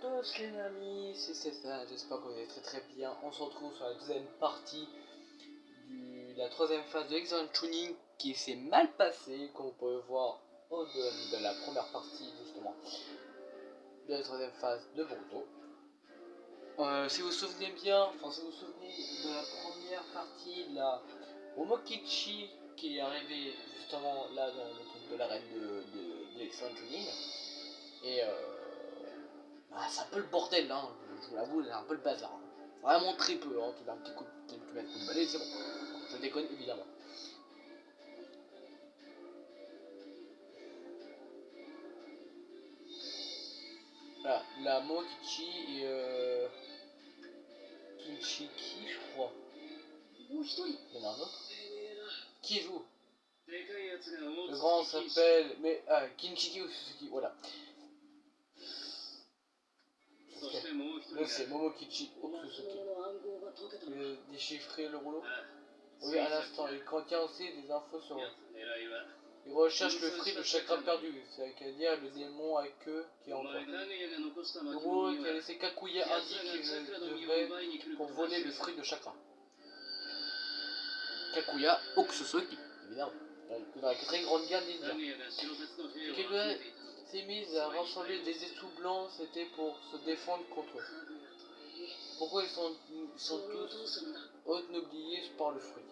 tous les amis, c'est Stéphane, j'espère que vous allez très bien. On se retrouve sur la deuxième partie de la troisième phase de Excellent Tuning qui s'est mal passée, comme vous pouvez voir au-delà de la première partie justement de la troisième phase de Boruto. Si vous vous souvenez bien, si vous vous souvenez de la première partie, la Momokichi qui est arrivé justement là dans le truc de l'arène de Excellent Tuning. Et c'est un peu le bordel, hein, je vous l'avoue, c'est un peu le bazar. Hein. Vraiment très peu, hein, tu mets un petit coup de balai, c'est bon. Je déconne évidemment. Voilà, la Mokichi et Kinshiki, je crois. Il y en a un autre. Qui joue? Le grand s'appelle. Kinshiki ou Suzuki, voilà. Là c'est Momokichi Otsusuki. Déchiffrer le rouleau. Oui, à l'instant, il contient aussi des infos sur eux. Il recherche le fruit de chakra perdu, c'est-à-dire le démon à queue qui est en toi. Le rouleau qui a laissé Kakuya indique qu'il devrait pour voler le fruit de chakra. Kakuya Otsusuki, évidemment. Dans la quatrième grande guerre ninja. Kakuya s'est mise à rassembler des étoux blancs, c'était pour se défendre contre eux. Pourquoi ils sont tous obnubilés par le fruit?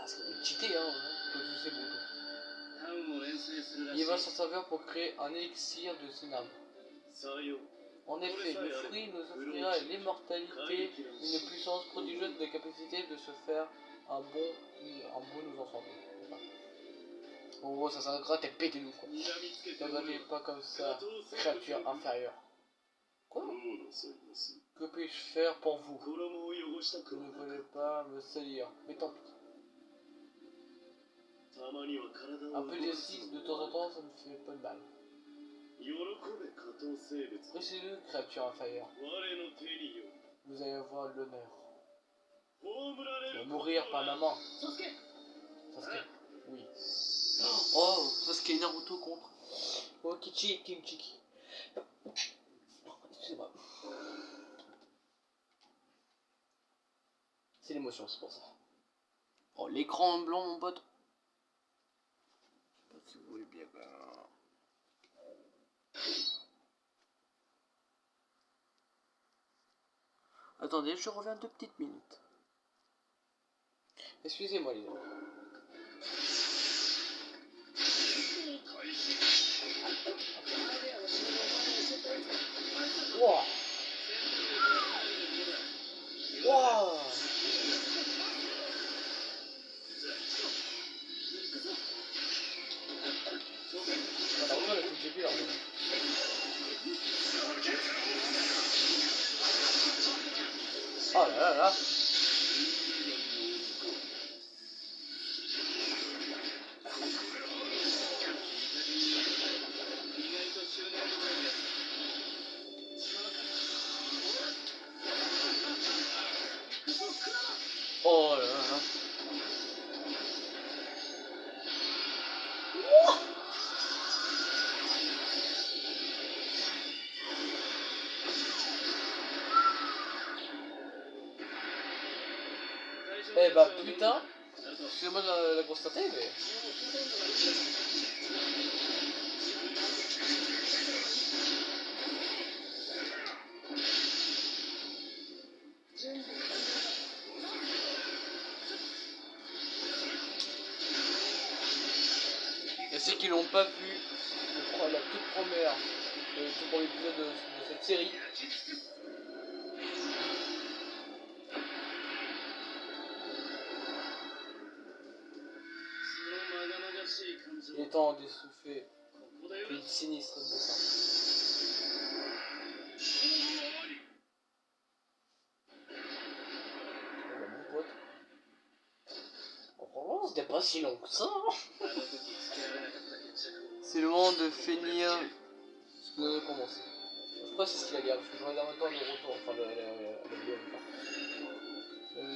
C'est cheaté, hein, comme tu sais beaucoup. Il va s'en servir pour créer un élixir de synam. En effet, le fruit nous offrira l'immortalité, une puissance prodigieuse de capacité de se faire un bon nous ensemble. En gros, ça s'arrêtera, t'es pété nous quoi. Ne regardez pas comme ça, créature inférieure. Quoi? Que puis-je faire pour vous? Je ne voulais pas me salir, mais tant pis. Un peu d'exercice de temps en temps, ça me fait pas de mal. Précisez-le, créature inférieure. Vous allez avoir l'honneur. Tu vas mourir par la main. Sasuke. Oui. Oh, Sasuke et Naruto contre Momokichi et Kinshiki. Excusez-moi. C'est l'émotion, c'est pour ça. Oh, l'écran blanc, mon pote. Si vous voulez bien. Attendez, je reviens 2 petites minutes. Excusez-moi les amis. Wow. Wow. Naruto le fait début là. Oh là là. Oh là là. Eh bah putain, excusez-moi de la constater, mais... Et ceux qui l'ont pas vu, la toute première, le tout premier épisode de cette série, il est temps d'essouffler une sinistre dessin. Mon pote. Franchement, c'était pas si long que ça. Hein. C'est le moment de finir ce que vous avez commencé. Je crois que c'est ce qu'il a dit, parce que je regarde maintenant le retour, enfin la vidéo.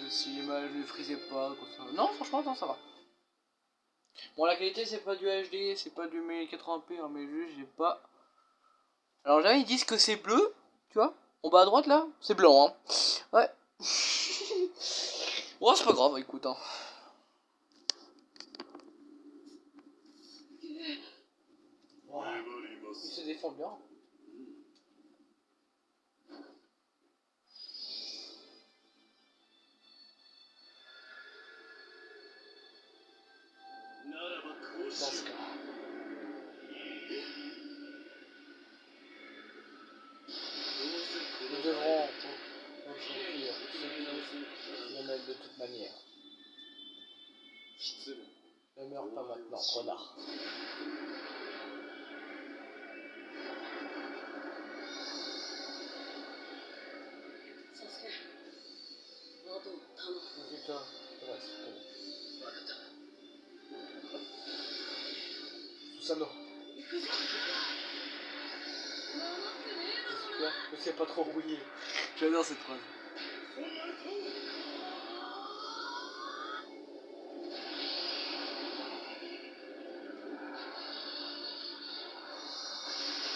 Si l'image ne frisait pas, comme ça. Non, franchement, non, ça va. Bon, la qualité, c'est pas du HD, c'est pas du 1080p, hein, mais juste, j'ai pas. Alors là, ils disent que c'est bleu. Tu vois? En bas à droite là, c'est blanc, hein. Ouais. Ouais, c'est pas grave, écoute, hein. Wow. Il se défend bien. Dans ce cas. Nous devrons conclure ce qui de toute manière. Ne meurs pas maintenant, renard. Putain, Susano. J'espère que c'est pas trop rouillé. J'adore cette phrase.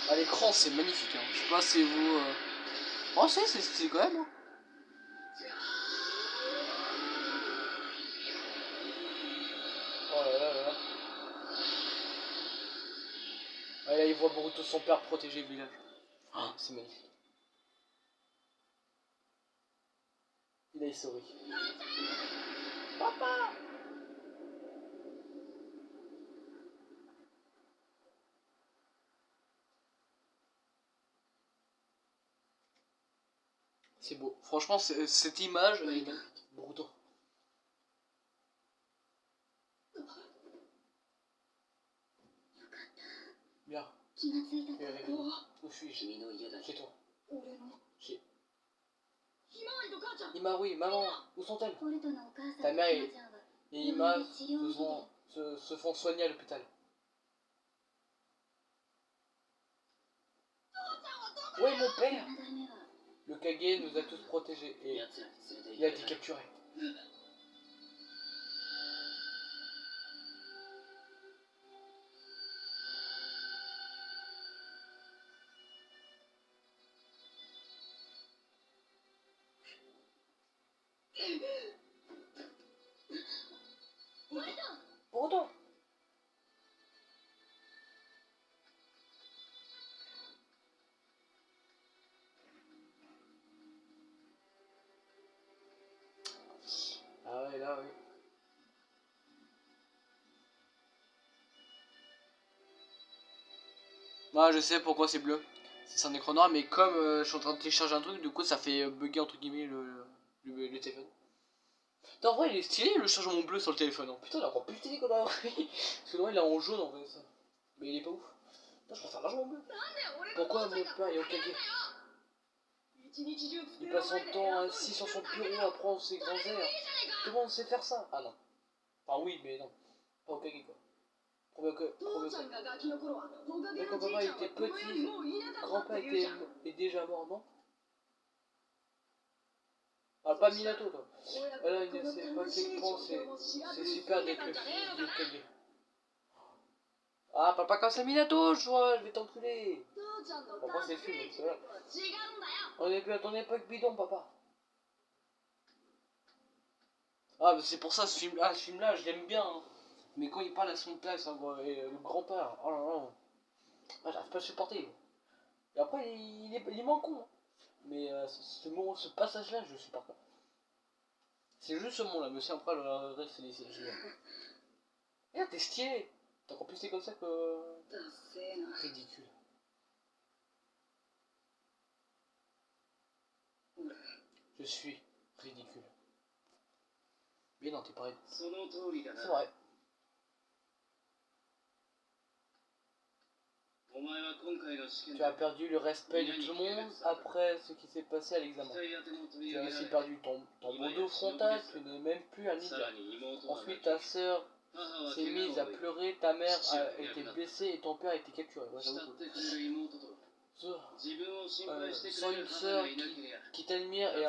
À l'écran, c'est magnifique. Hein. Je sais pas si vous. Oh, c'est stylé quand même. Hein. Oh là là là. Ouais, là, il voit Boruto son père protéger le village. Oh, c'est magnifique. Il a sourit. Papa! C'est beau. Franchement, cette image est magnifique. Boruto. Bien. Où suis-je? Chez toi. Chez... Ima, oui, maman, où sont-elles? Ta mère et Ima se font soigner à l'hôpital. Où est mon père? Le Kage nous a tous protégés et il a été capturé. Boruto! Ah ouais, là, oui. Moi, je sais pourquoi c'est bleu. C'est un écran noir, mais comme je suis en train de télécharger un truc, du coup, ça fait bugger entre guillemets le téléphone. En vrai, il est stylé le changement bleu sur le téléphone. Hein. Putain, il est encore plus stylé qu'on a appris. Parce que non, il est en jaune en fait. Ça. Mais il est pas ouf. Putain, je préfère largement bleu. Pourquoi mon père est au Kage? Il passe son temps assis sur son bureau à prendre ses grands airs. Tout le monde sait faire ça. Ah non. Enfin, oui, mais non. Pas au Kage quoi. Mais quand papa était petit, grand-père est déjà mort, non? Parle pas Minato, toi. Alors, il ne sait pas quel point c'est super d'être le fils du Kage. Ah, parle pas comme ça, Minato, je vais t'enculer. Pourquoi c'est le film, c'est vrai. On est plus à ton époque bidon, papa. Ah, mais c'est pour ça, ce film-là, je l'aime bien. Hein. Mais quand il parle à son père, le grand-père, oh là là. Ah, j'arrive pas à le supporter. Et après, il est moins con. Hein. Mais ce passage-là, je supporte pas. C'est juste ce moment-là, mais aussi après, le reste, c'est les génial. Regarde, t'es stylé. T'as encore plus stylé comme ça que. Ridicule. Je suis ridicule. Mais non, t'es pas ridicule. C'est vrai. Tu as perdu le respect de tout le monde après ce qui s'est passé à l'examen. Tu as aussi perdu ton bandeau frontal, tu n'es même plus un ninja. Ensuite, ta sœur s'est mise à pleurer, ta mère a été blessée et ton père a été capturé. Ouais, j'avoue. Sans une sœur qui t'admire et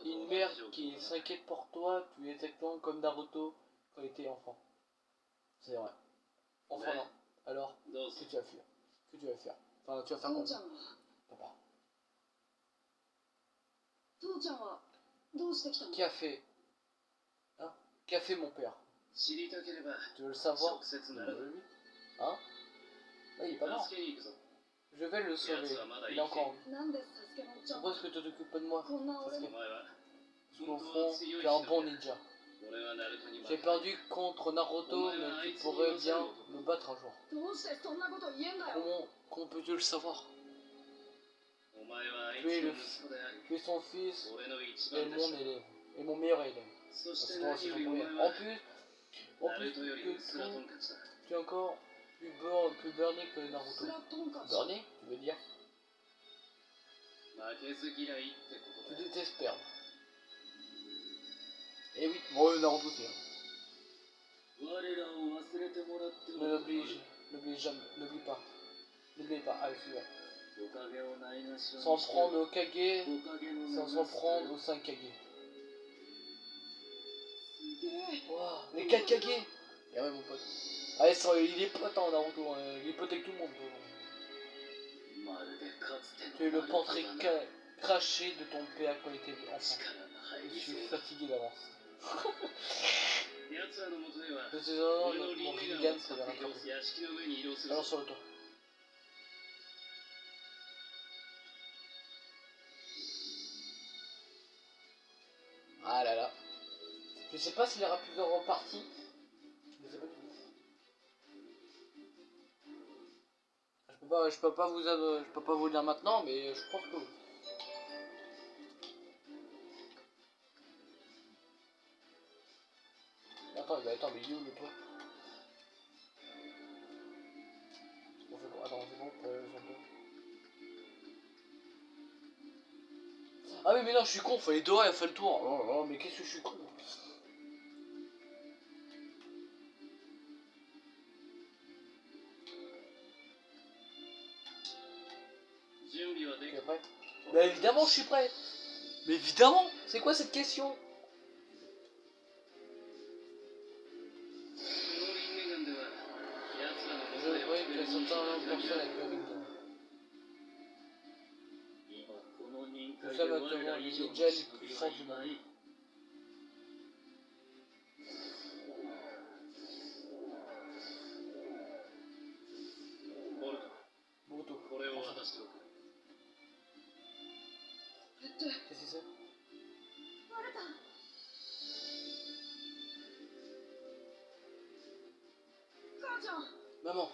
une mère qui s'inquiète pour toi, tu es exactement comme Naruto quand il était enfant. C'est vrai. Enfin non. Alors, que tu vas faire? Que tu vas faire? Enfin, tu vas faire quoi? Papa. Qui a fait hein? Qui a fait mon père? Tu veux le savoir? Hein? Ah, il est pas mort. Je vais le sauver. Il est encore en vie. Pourquoi est-ce que tu t'occupes pas de moi? Parce qu'au fond, tu es un bon ninja. J'ai perdu contre Naruto, mais tu pourrais bien me battre un jour. Comment peux-tu le savoir? Tu es son fils et mon élève. Et mon meilleur élève. C'est toi aussi ton premier. En plus que tout, tu es encore plus burné que Naruto. Burné, tu veux dire? Tu détestes perdre. Eh oui, bon, Naruto aussi. Hein. Ne l'oublie jamais, n'oublie pas. N'oublie pas, allez, celui-là. S'en prendre au Kage, sans s'en prendre aux 5 Kage. Wow, les 4 Kage. Ah ouais, mon pote. Allez, il est pote en Naruto, hein. Il est pote avec tout le monde. Tu es le portrait craché de ton père quand il était enfant. Je suis fatigué d'avance. De ces heures, mon Rinnegan s'avait rattrapé. Alors sur le toit. Ah là là. Je sais pas s'il y aura plusieurs parties. Je sais pas du tout. Je peux pas vous le dire maintenant, mais je pense que oui. Attends, mais il est où le toit? On fait quoi? Attends, c'est bon pour le toit. Ah oui, mais non, je suis con, faut aller dehors et faire le tour. Oh, mais qu'est-ce que je suis con. Tu es prêt? Bah évidemment je suis prêt. Mais évidemment. C'est quoi cette question? Je vois que certaines personnes avec le Rinnegan. Nous sommes actuellement les ninjas les plus forts du monde. Boruto. Qu'est-ce que c'est? Maman.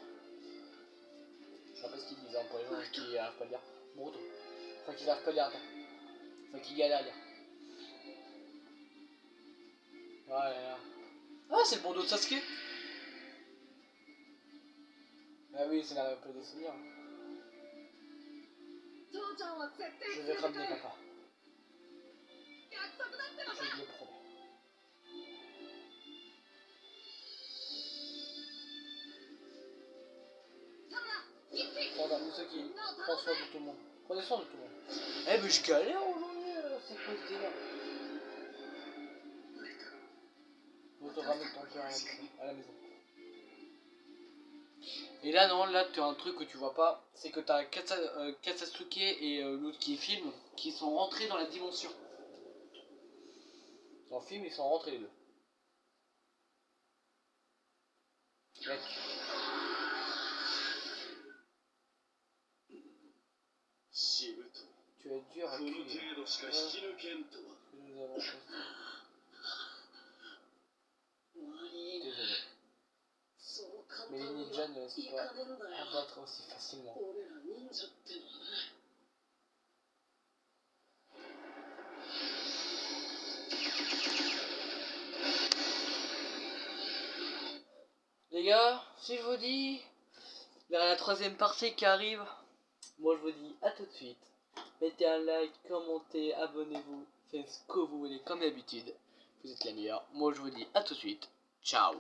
Je sais pas ce qu'ils disent hein, pour les gens qui n'arrivent pas à lire. Boruto. Enfin qu'ils n'arrivent pas à lire, attends. Enfin qu'ils galèrent à lire. Voilà. Ah, c'est le bandeau de Sasuke. Ah oui, c'est la peu des souvenirs. Je vais ramener papa. Je le promets. Voilà, Misaki, prends soin de tout le monde. Prenez soin de tout le monde. Eh mais je galère aujourd'hui, c'est quoi ce délire? Je te ramène ton père à la maison. Et là non, là tu as un truc que tu vois pas, c'est que tu as Katsuki et l'autre qui filme, qui sont rentrés dans la dimension. Dans le film, ils sont rentrés les deux. Mec. Tu es dur à cuire. Nous avons fait. Désolé. Mais les ninjas ne laissent pas abattre aussi facilement. Les gars, si je vous dis, vers la troisième partie qui arrive, moi je vous dis à tout de suite. Mettez un like, commentez, abonnez-vous, faites ce que vous voulez comme d'habitude. Vous êtes les meilleurs. Moi je vous dis à tout de suite. Ciao.